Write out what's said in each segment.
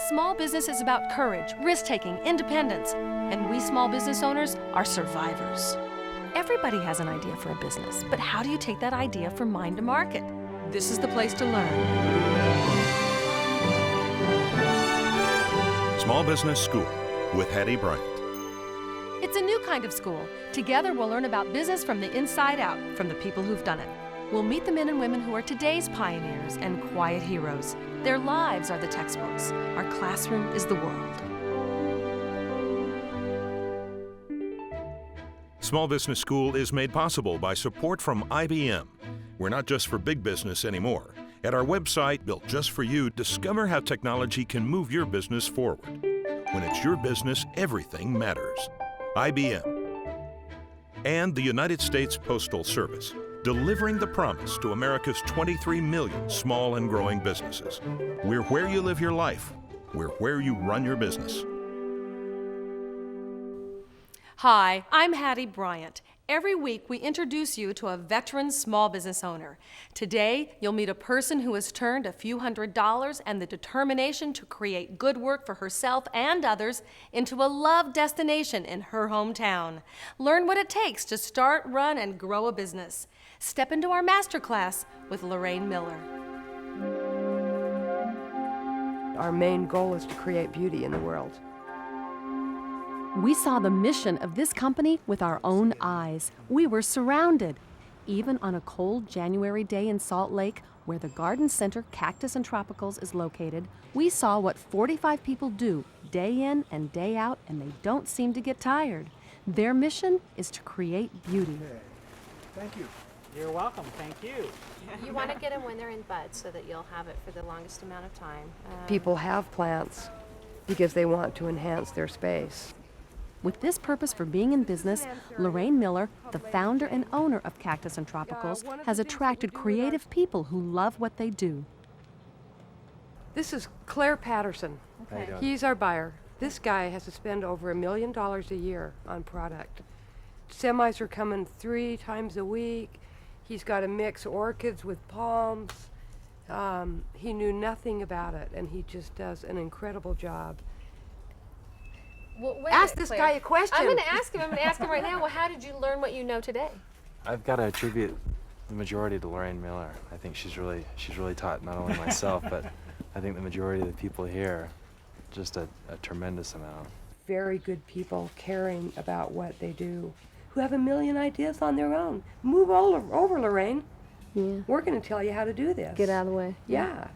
Small business is about courage, risk-taking, independence, and we small business owners are survivors. Everybody has an idea for a business, but how do you take that idea from mind to market? This is the place to learn. Small Business School with Hattie Bryant. It's a new kind of school. Together we'll learn about business from the inside out, from the people who've done it. We'll meet the men and women who are today's pioneers and quiet heroes. Their lives are the textbooks. Our classroom is the world. Small Business School is made possible by support from IBM. We're not just for big business anymore. At our website, built just for you, discover how technology can move your business forward. When it's your business, everything matters. IBM. And the United States Postal Service, delivering the promise to America's 23 million small and growing businesses. We're where you live your life. We're where you run your business. Hi, I'm Hattie Bryant. Every week we introduce you to a veteran small business owner. Today, you'll meet a person who has turned a few $100s and the determination to create good work for herself and others into a loved destination in her hometown. Learn what it takes to start, run, and grow a business. Step into our masterclass with Lorraine Miller. Our main goal is to create beauty in the world. We saw the mission of this company with our own eyes. We were surrounded. Even on a cold January day in Salt Lake, where the garden center Cactus and Tropicals is located, we saw what 45 people do day in and day out, and they don't seem to get tired. Their mission is to create beauty. Thank you. You're welcome. Thank you. You want to get them when they're in bud so that you'll have it for the longest amount of time. People have plants because they want to enhance their space. With this purpose for being in business, Lorraine Miller, the founder and owner of Cactus and Tropicals, has attracted creative people who love what they do. This is Claire Patterson. Okay. He's our buyer. This guy has to spend over $1 million a year on product. Semis are coming 3 times a week. He's got to mix orchids with palms. He knew nothing about it, and he just does an incredible job. Well, Ask this guy a question. I'm going to ask him. I'm going to ask him right now. Well, how did you learn what you know today? I've got to attribute the majority to Lorraine Miller. I think she's really taught not only myself, but I think the majority of the people here, just a tremendous amount. Very good people caring about what they do, who have a million ideas on their own. Move all over, Lorraine. Yeah. We're going to tell you how to do this. Get out of the way. Yeah.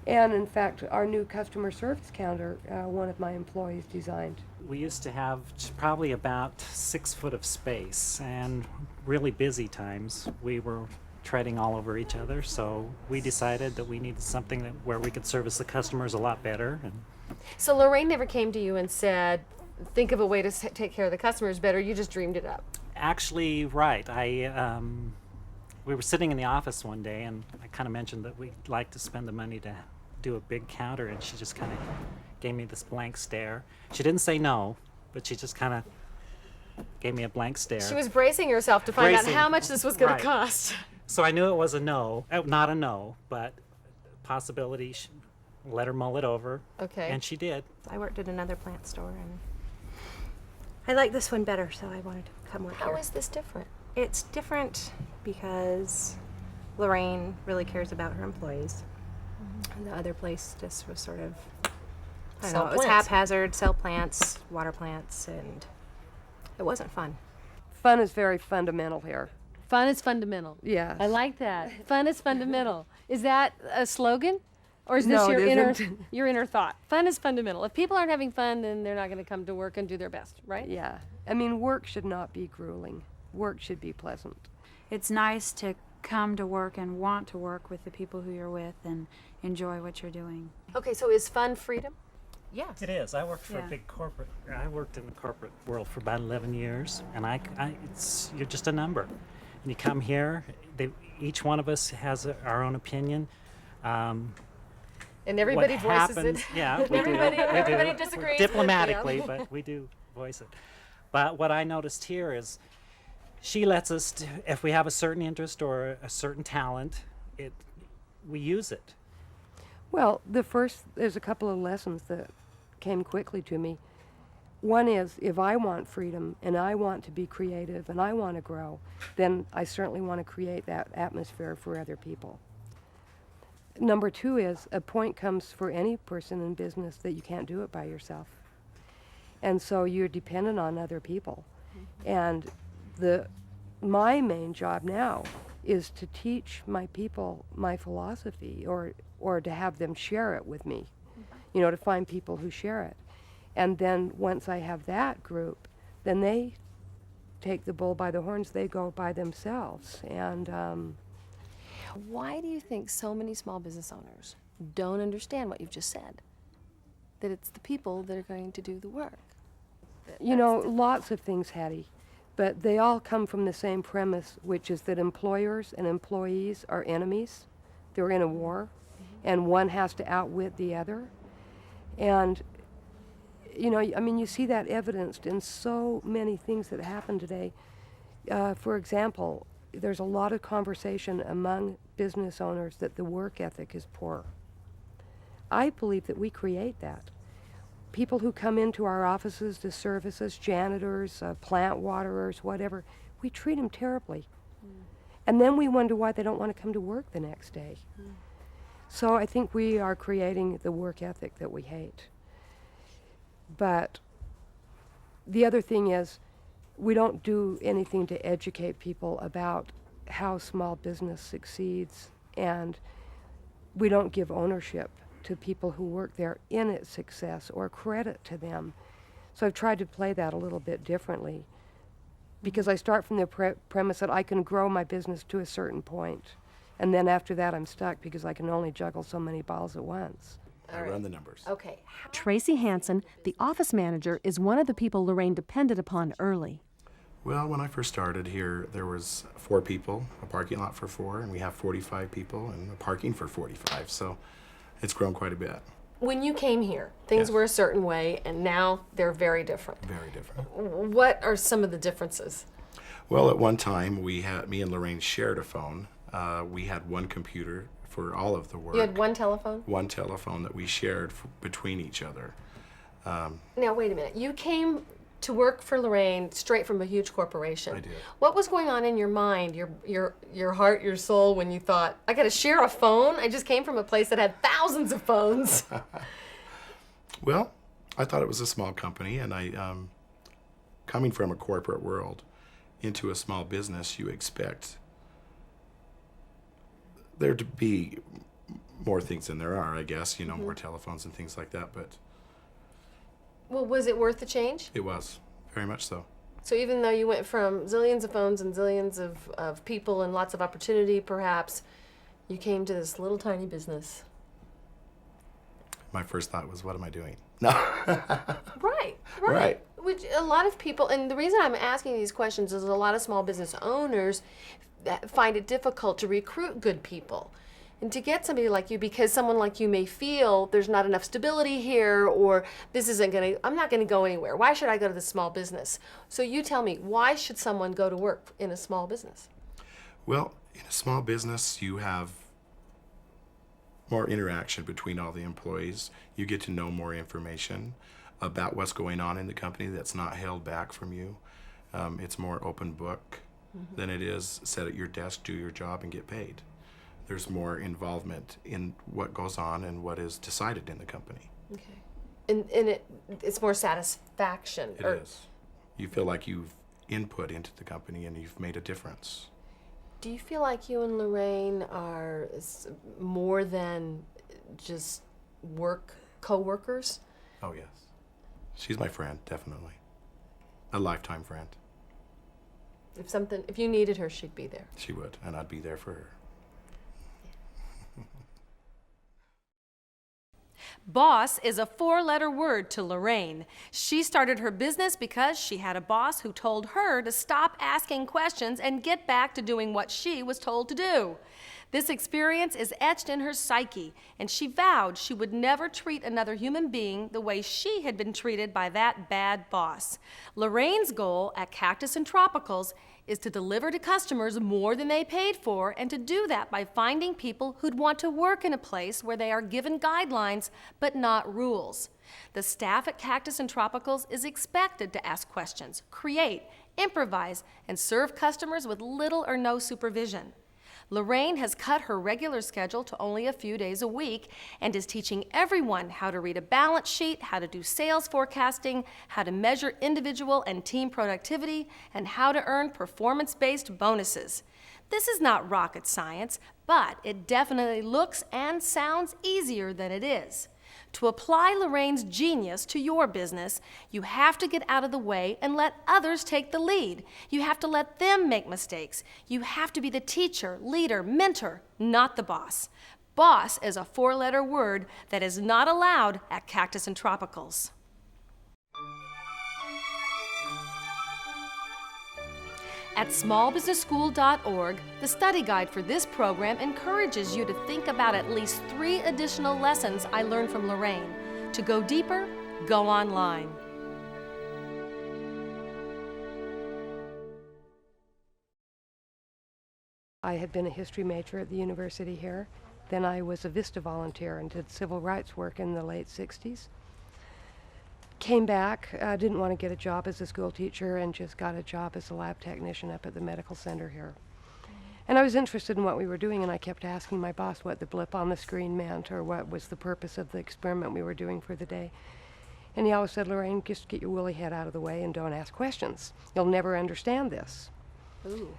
And in fact, our new customer service counter, one of my employees designed. We used to have probably about 6 foot of space, and really busy times we were treading all over each other, so we decided that we needed something where we could service the customers a lot better. And So Lorraine never came to you and said, think of a way to take care of the customers better. You just dreamed it up. actually, right. We were sitting in the office one day, and I kind of mentioned that we'd like to spend the money to do a big counter, and she just kind of gave me this blank stare. She didn't say no, but she just kind of gave me a blank stare. She was bracing herself to find out how much this was going Right. to cost. So I knew it was a no, not a no, but possibility. Let her mull it over. Okay. And she did. I worked at another plant store, and I like this one better, so I wanted to come work how here. is this different? It's different because Lorraine really cares about her employees. And the other place just was sort of, I don't Sell know, it was plants. haphazard, sell plants, water plants, and it wasn't fun. Fun is very fundamental here. Fun is fundamental. Yes. I like that. Fun is fundamental. Is that a slogan? Or is this No, your it inner isn't. your inner thought? Fun is fundamental. If people aren't having fun, then they're not going to come to work and do their best, right? Yeah. I mean, work should not be grueling. Work should be pleasant. It's nice to come to work and want to work with the people who you're with and enjoy what you're doing. Okay, so is fun freedom? Yes. It is. I worked for Yeah. a big corporate. I worked in the corporate world for about 11 years, and you're just a number. And you come here. Each one of us has our own opinion. And everybody What voices happens, it. yeah, we everybody, do. everybody We do. disagrees. Diplomatically, Yeah. but we do voice it. But what I noticed here is she lets us, if we have a certain interest or a certain talent, we use it. Well, there's a couple of lessons that came quickly to me. One is, if I want freedom and I want to be creative and I want to grow, then I certainly want to create that atmosphere for other people. Number two is, a point comes for any person in business that you can't do it by yourself. And so you're dependent on other people. And my main job now is to teach my people my philosophy, or to have them share it with me, to find people who share it. And then once I have that group, then they take the bull by the horns, they go by themselves. And Why do you think so many small business owners don't understand what you've just said? That it's the people that are going to do the work? Lots of things, Hattie, but they all come from the same premise, which is that employers and employees are enemies. They're in a war, and one has to outwit the other. And you see that evidenced in so many things that happen today. For example, there's a lot of conversation among business owners that the work ethic is poor. I believe that we create that. People who come into our offices to service us, janitors, plant waterers, whatever, we treat them terribly. And then we wonder why they don't want to come to work the next day. So I think we are creating the work ethic that we hate. But the other thing is, we don't do anything to educate people about how small business succeeds, and we don't give ownership to people who work there in its success or credit to them. So I've tried to play that a little bit differently, because I start from the premise that I can grow my business to a certain point, and then after that I'm stuck because I can only juggle so many balls at once. I run the numbers. Okay. Tracy Hansen, the office manager, is one of the people Lorraine depended upon early. Well, when I first started here, there was 4 people, a parking lot for 4, and we have 45 people and a parking for 45, so it's grown quite a bit. When you came here, things Yes. were a certain way, and now they're very different. Very different. What are some of the differences? Well, at one time, me and Lorraine shared a phone. We had one computer for all of the work. You had one telephone? One telephone that we shared between each other. Now, wait a minute. You came to work for Lorraine straight from a huge corporation. I did. What was going on in your mind, your heart, your soul, when you thought, I got to share a phone? I just came from a place that had thousands of phones. Well, I thought it was a small company, and coming from a corporate world into a small business, you expect there to be more things than there are, I guess, more telephones and things like that, but Well, was it worth the change? it was, very much so. So even though you went from zillions of phones and zillions of people and lots of opportunity, perhaps, you came to this little tiny business. My first thought was, what am I doing? No. Right. Right. Which a lot of people, and the reason I'm asking these questions is a lot of small business owners that find it difficult to recruit good people. And to get somebody like you, because someone like you may feel there's not enough stability here, or I'm not gonna go anywhere. Why should I go to this small business? So you tell me, why should someone go to work in a small business? Well, in a small business, you have more interaction between all the employees. You get to know more information about what's going on in the company that's not held back from you. It's more open book than it is sit at your desk, do your job, and get paid. There's more involvement in what goes on and what is decided in the company. Okay. And it's more satisfaction. It is. You feel like you've input into the company and you've made a difference. Do you feel like you and Lorraine are more than just co-workers? Oh, yes. She's my friend, definitely. A lifetime friend. If you needed her, she'd be there. She would, and I'd be there for her. Boss is a 4-letter word to Lorraine. She started her business because she had a boss who told her to stop asking questions and get back to doing what she was told to do. This experience is etched in her psyche, and she vowed she would never treat another human being the way she had been treated by that bad boss. Lorraine's goal at Cactus and Tropicals is to deliver to customers more than they paid for, and to do that by finding people who'd want to work in a place where they are given guidelines but not rules. The staff at Cactus and Tropicals is expected to ask questions, create, improvise, and serve customers with little or no supervision. Lorraine has cut her regular schedule to only a few days a week and is teaching everyone how to read a balance sheet, how to do sales forecasting, how to measure individual and team productivity, and how to earn performance-based bonuses. This is not rocket science, but it definitely looks and sounds easier than it is. To apply Lorraine's genius to your business, you have to get out of the way and let others take the lead. You have to let them make mistakes. You have to be the teacher, leader, mentor, not the boss. Boss is a four-letter word that is not allowed at Cactus and Tropicals. At smallbusinessschool.org, the study guide for this program encourages you to think about at least 3 additional lessons I learned from Lorraine. To go deeper, go online. I had been a history major at the university here. Then I was a VISTA volunteer and did civil rights work in the late 60s. Came back, didn't want to get a job as a school teacher, and just got a job as a lab technician up at the medical center here. And I was interested in what we were doing, and I kept asking my boss what the blip on the screen meant or what was the purpose of the experiment we were doing for the day. And he always said, Lorraine, just get your woolly head out of the way and don't ask questions. You'll never understand this. Ooh.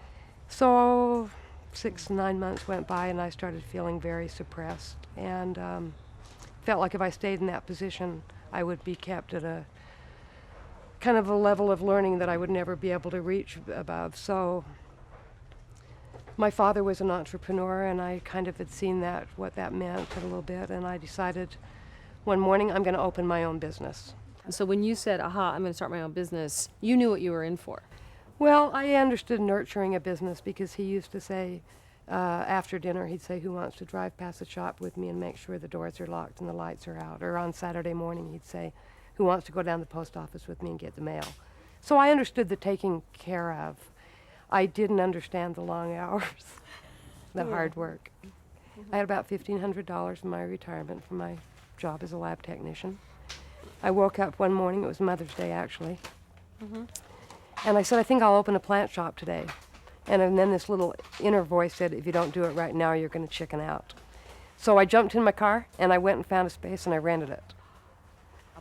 So 6 to 9 months went by, and I started feeling very suppressed, and felt like if I stayed in that position, I would be kept at a kind of a level of learning that I would never be able to reach above. So my father was an entrepreneur, and I kind of had seen that, what that meant a little bit, and I decided one morning I'm going to open my own business. So when you said, aha, I'm going to start my own business, you knew what you were in for. Well, I understood nurturing a business because he used to say, after dinner, he'd say, who wants to drive past the shop with me and make sure the doors are locked and the lights are out? Or on Saturday morning, he'd say, who wants to go down to the post office with me and get the mail? So I understood the taking care of. I didn't understand the long hours, the hard work. I had about $1,500 in my retirement from my job as a lab technician. I woke up one morning, it was Mother's Day actually, and I said, I think I'll open a plant shop today. And then this little inner voice said, if you don't do it right now, you're going to chicken out. So I jumped in my car, and I went and found a space, and I rented it.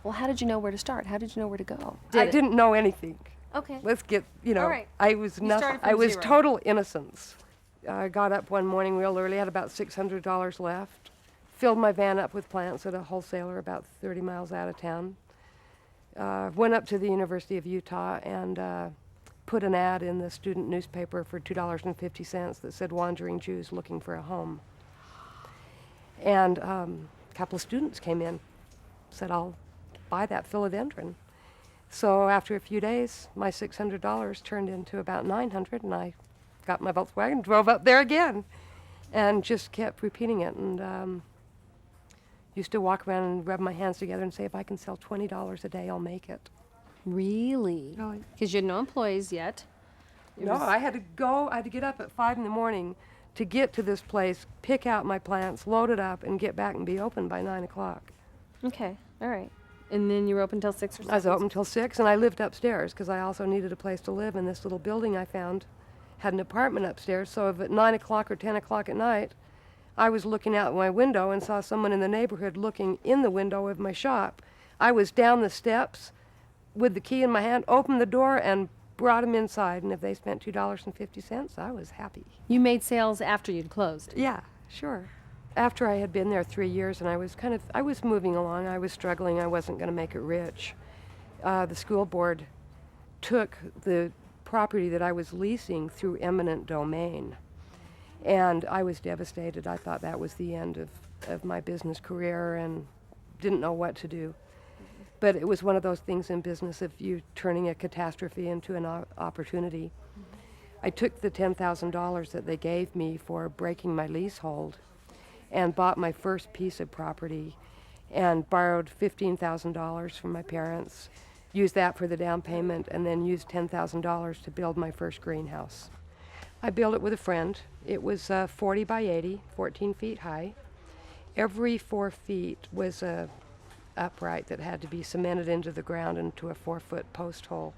Well, how did you know where to start? How did you know where to go? I didn't know anything. Okay. Let's get, you know, All right. I was You nothing. started from I was zero. total innocence. I got up one morning real early, had about $600 left, filled my van up with plants at a wholesaler about 30 miles out of town, went up to the University of Utah and put an ad in the student newspaper for $2.50 that said wandering Jews looking for a home. And a couple of students came in, said, I'll buy that philodendron. So after a few days, my $600 turned into about $900, and I got my Volkswagen, drove up there again, and just kept repeating it. And used to walk around and rub my hands together and say, if I can sell $20 a day, I'll make it. Really? Oh, Because you had no employees yet. no, I had to get up at 5 in the morning to get to this place, pick out my plants, load it up, and get back and be open by 9 o'clock. Okay, all right. And then you were open till 6 or 7? I was open till 6, and I lived upstairs because I also needed a place to live, and this little building I found had an apartment upstairs, so if at 9 o'clock or 10 o'clock at night, I was looking out my window and saw someone in the neighborhood looking in the window of my shop, I was down the steps with the key in my hand, opened the door, and brought them inside, and if they spent $2.50, I was happy. You made sales after you'd closed? Yeah, sure. After I had been there 3 years and I was moving along, I was struggling, I wasn't going to make it rich. The school board took the property that I was leasing through eminent domain, and I was devastated. I thought that was the end of my business career and didn't know what to do. But it was one of those things in business of you turning a catastrophe into an opportunity. I took the $10,000 that they gave me for breaking my leasehold and bought my first piece of property and borrowed $15,000 from my parents, used that for the down payment, and then used $10,000 to build my first greenhouse. I built it with a friend. It was 40 by 80, 14 feet high. Every 4 feet was a upright that had to be cemented into the ground into a 4-foot post hole.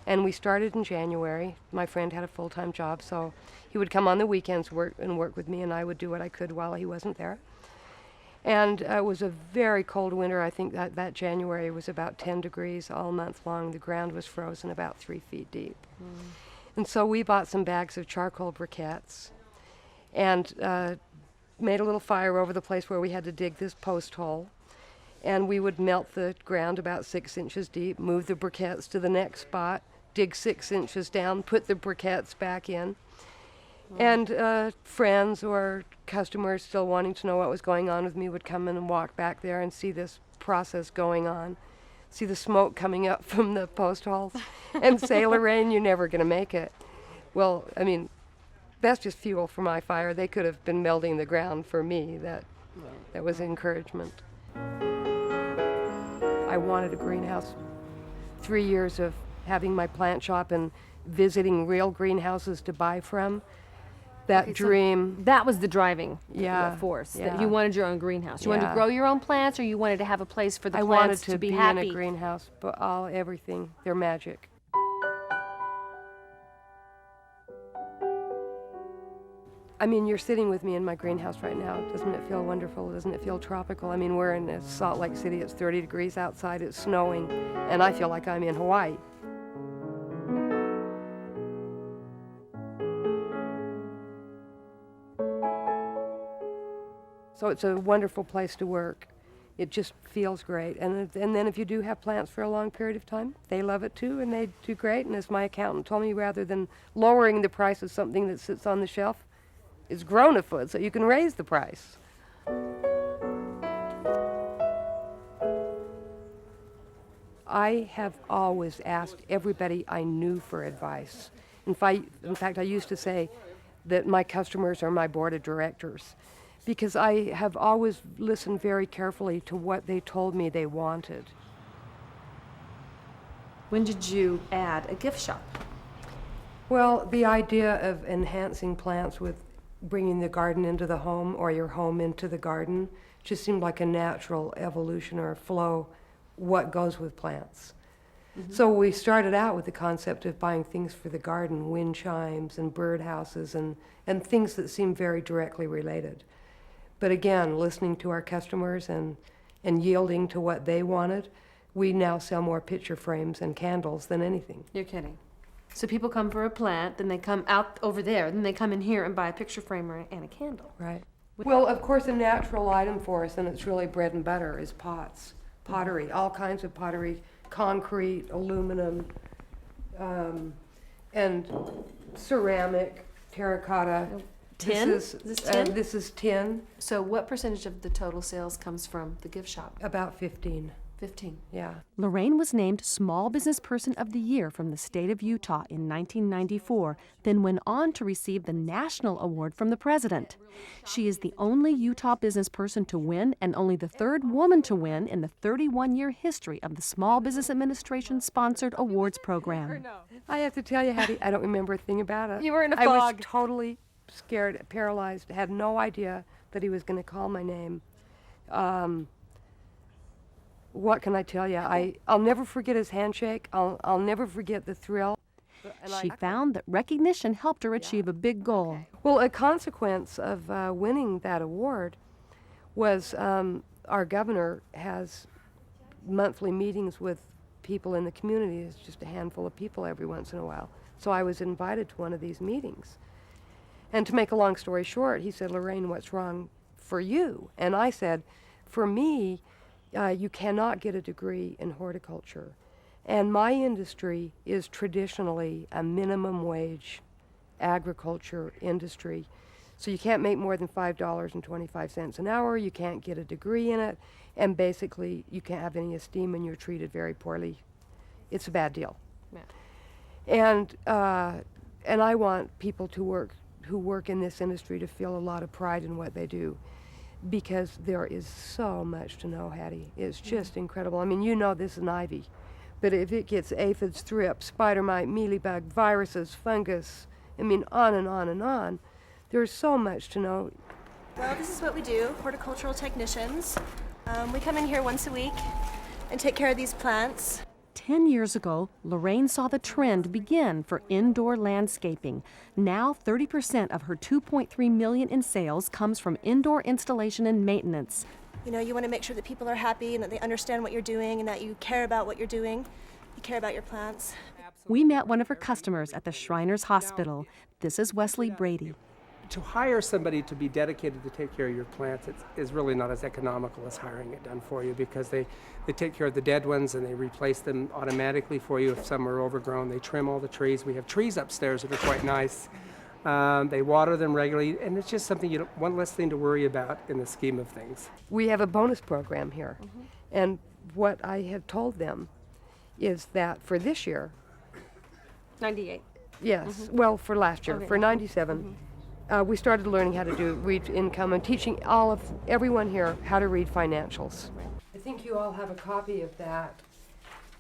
And we started in January. My friend had a full-time job, so he would come on the weekends work with me, and I would do what I could while he wasn't there. And it was a very cold winter. I think that January was about 10 degrees all month long. The ground was frozen about 3 feet deep. And so we bought some bags of charcoal briquettes and made a little fire over the place where we had to dig this post hole. And we would melt the ground about 6 inches deep, move the briquettes to the next spot, dig 6 inches down, put the briquettes back in. And friends or customers still wanting to know what was going on with me would come in and walk back there and see this process going on, see the smoke coming up from the post holes, and say, "Lorraine, you're never going to make it." Well, I mean, that's just fuel for my fire. They could have been melting the ground for me. That was encouragement. I wanted a greenhouse. 3 years of having my plant shop and visiting real greenhouses to buy from. That dream. That was the driving Yeah, force. That yeah. you wanted your own greenhouse. You wanted to Yeah. grow your own plants, or you wanted to have a place for the I plants wanted to be be happy. in a greenhouse, but everything, they're magic. I mean, you're sitting with me in my greenhouse right now. Doesn't it feel wonderful? Doesn't it feel tropical? I mean, we're in Salt Lake City. It's 30 degrees outside. It's snowing, and I feel like I'm in Hawaii. So it's a wonderful place to work. It just feels great. And then if you do have plants for a long period of time, they love it too, and they do great. And as my accountant told me, rather than lowering the price of something that sits on the shelf, it's grown a foot, so you can raise the price. I have always asked everybody I knew for advice. In fact, I used to say that my customers are my board of directors, because I have always listened very carefully to what they told me they wanted. When did you add a gift shop? Well, the idea of enhancing plants with bringing the garden into the home or your home into the garden just seemed like a natural evolution or flow, what goes with plants. So we started out with the concept of buying things for the garden, wind chimes and bird houses and things that seem very directly related. But again, listening to our customers and yielding to what they wanted, we now sell more picture frames and candles than anything. You're kidding. So people come for a plant, then they come out over there, then they come in here and buy a picture frame and a candle. Right. Well, of course, a natural item for us, and it's really bread and butter, is pots, pottery, all kinds of pottery, concrete, aluminum, and ceramic, terracotta. Tin? This Is this tin? This is tin, So what percentage of the total sales comes from the gift shop? about 15. 15. Yeah. Lorraine was named Small Business Person of the Year from the state of Utah in 1994, then went on to receive the National Award from the President. She is the only Utah business person to win and only the third woman to win in the 31-year history of the Small Business Administration-sponsored awards program. I have to tell you, Hattie, I don't remember a thing about it. You were in a I was fog. totally scared, paralyzed, had no idea that he was going to call my name. What can I tell you? I'll never forget his handshake. I'll never forget the thrill. She found that recognition helped her achieve a big goal. Well, a consequence of winning that award was our governor has monthly meetings with people in the community. It's just a handful of people every once in a while. So I was invited to one of these meetings. And to make a long story short, he said, "Lorraine, what's wrong for you?" And I said, "For me, you cannot get a degree in horticulture. And my industry is traditionally a minimum wage agriculture industry. So you can't make more than $5.25 an hour, you can't get a degree in it, and basically you can't have any esteem and you're treated very poorly. It's a bad deal." Yeah. And I want people who work in this industry to feel a lot of pride in what they do, because there is so much to know, Hattie. It's just incredible. I mean, you know this is an ivy, But if it gets aphids, thrips, spider mite, mealybug, viruses, fungus, I mean, on and on and on, there's so much to know. Well, this is what we do, horticultural technicians. We come in here once a week and take care of these plants. 10 years ago, Lorraine saw the trend begin for indoor landscaping. Now, 30% of her $2.3 million in sales comes from indoor installation and maintenance. You know, you want to make sure that people are happy and that they understand what you're doing and that you care about what you're doing. You care about your plants. We met one of her customers at the Shriners Hospital. This is Wesley Brady. To hire somebody to be dedicated to take care of your plants is really not as economical as hiring it done for you, because they take care of the dead ones and they replace them automatically for you if some are overgrown. They trim all the trees. We have trees upstairs that are quite nice. They water them regularly, and it's just something one less thing to worry about in the scheme of things. We have a bonus program here, and what I have told them is that for this year, 98. yes, well, for last year, for 97, we started learning how to read income and teaching everyone here how to read financials. I think you all have a copy of that.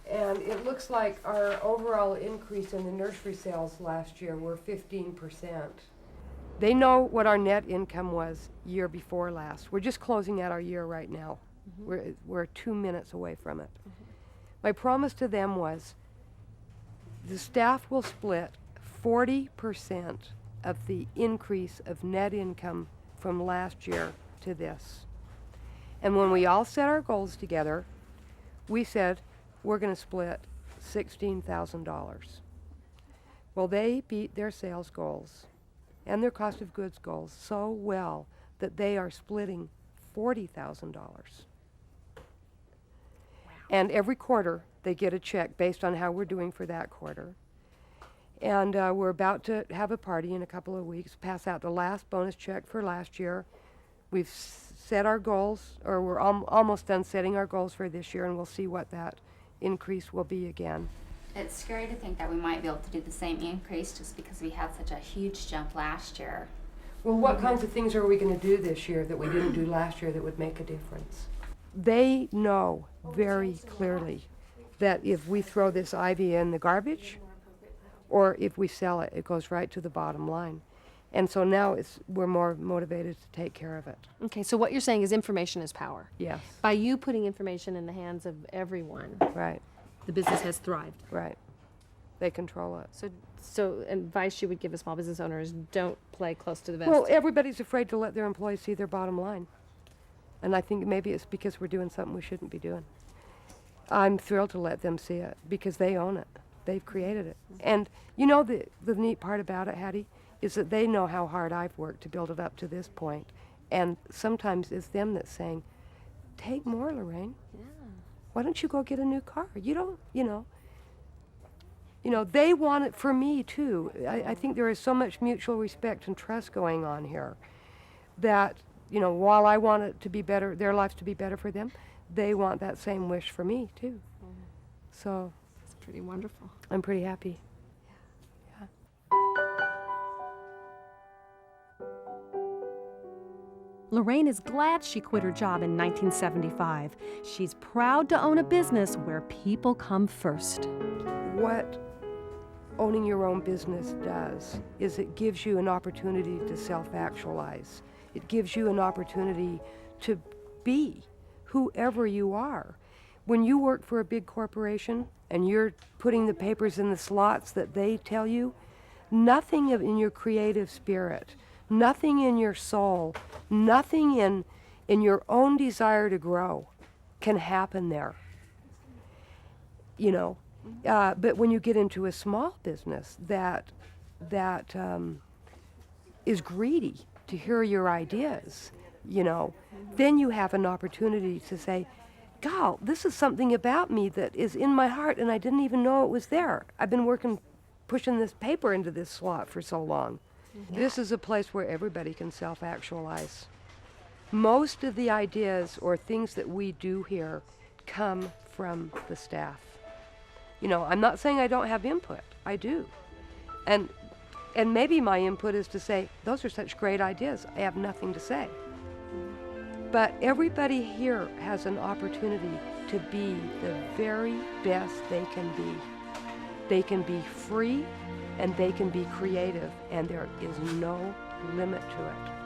And it looks like our overall increase in the nursery sales last year were 15%. They know what our net income was year before last. We're just closing out our year right now. We're 2 minutes away from it. My promise to them was the staff will split 40% of the increase of net income from last year to this. And when we all set our goals together, we said we're going to split $16,000. Well, they beat their sales goals and their cost of goods goals so well that they are splitting $40,000. And every quarter they get a check based on how we're doing for that quarter. And we're about to have a party in a couple of weeks, pass out the last bonus check for last year. We've set our goals, or we're almost done setting our goals for this year, and we'll see what that increase will be again. It's scary to think that we might be able to do the same increase just because we had such a huge jump last year. Well, what kinds of things are we going to do this year that we didn't do last year that would make a difference? They know very clearly that if we throw this ivy in the garbage, or if we sell it, it goes right to the bottom line. And so now we're more motivated to take care of it. Okay, so what you're saying is information is power. Yes. By you putting information in the hands of everyone, right, the business has thrived. Right. They control it. So advice you would give a small business owner is don't play close to the vest. Well, everybody's afraid to let their employees see their bottom line. And I think maybe it's because we're doing something we shouldn't be doing. I'm thrilled to let them see it because they own it. They've created it. And you know the neat part about it, Hattie, is that they know how hard I've worked to build it up to this point. And sometimes it's them that's saying, take more, Lorraine. Yeah. Why don't you go get a new car? You don't, you know, they want it for me too. I think there is so much mutual respect and trust going on here that, you know, while I want it to be better, their lives to be better for them, they want that same wish for me too. So it's pretty wonderful. I'm pretty happy. Yeah. Lorraine is glad she quit her job in 1975. She's proud to own a business where people come first. What owning your own business does is it gives you an opportunity to self-actualize. It gives you an opportunity to be whoever you are. When you work for a big corporation and you're putting the papers in the slots that they tell you, nothing in your creative spirit, nothing in your soul, nothing in your own desire to grow can happen there. You know, but when you get into a small business that is greedy to hear your ideas, you know, then you have an opportunity to say, God, this is something about me that is in my heart and I didn't even know it was there. I've been pushing this paper into this slot for so long. This is a place where everybody can self-actualize. Most of the ideas or things that we do here come from the staff. You know, I'm not saying I don't have input. I do. And maybe my input is to say, those are such great ideas. I have nothing to say. But everybody here has an opportunity to be the very best they can be. They can be free and they can be creative, and there is no limit to it.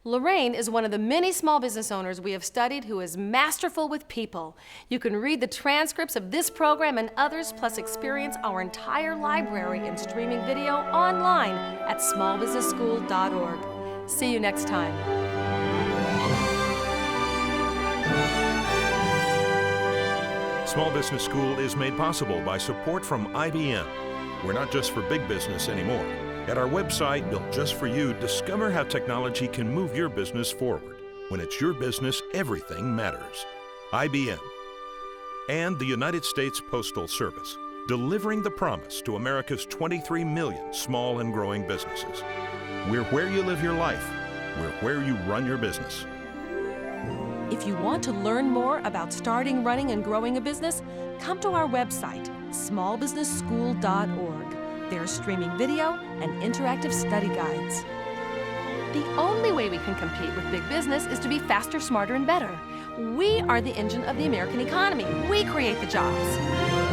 Lorraine is one of the many small business owners we have studied who is masterful with people. You can read the transcripts of this program and others, plus experience our entire library in streaming video online at smallbusinessschool.org. See you next time. Small Business School is made possible by support from IBM. We're not just for big business anymore. At our website, built just for you, discover how technology can move your business forward. When it's your business, everything matters. IBM and the United States Postal Service, delivering the promise to America's 23 million small and growing businesses. We're where you live your life. We're where you run your business. If you want to learn more about starting, running, and growing a business, come to our website, smallbusinessschool.org. There's streaming video and interactive study guides. The only way we can compete with big business is to be faster, smarter, and better. We are the engine of the American economy. We create the jobs.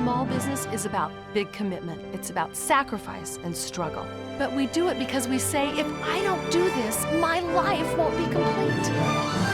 Small business is about big commitment. It's about sacrifice and struggle. But we do it because we say, if I don't do this, my life won't be complete.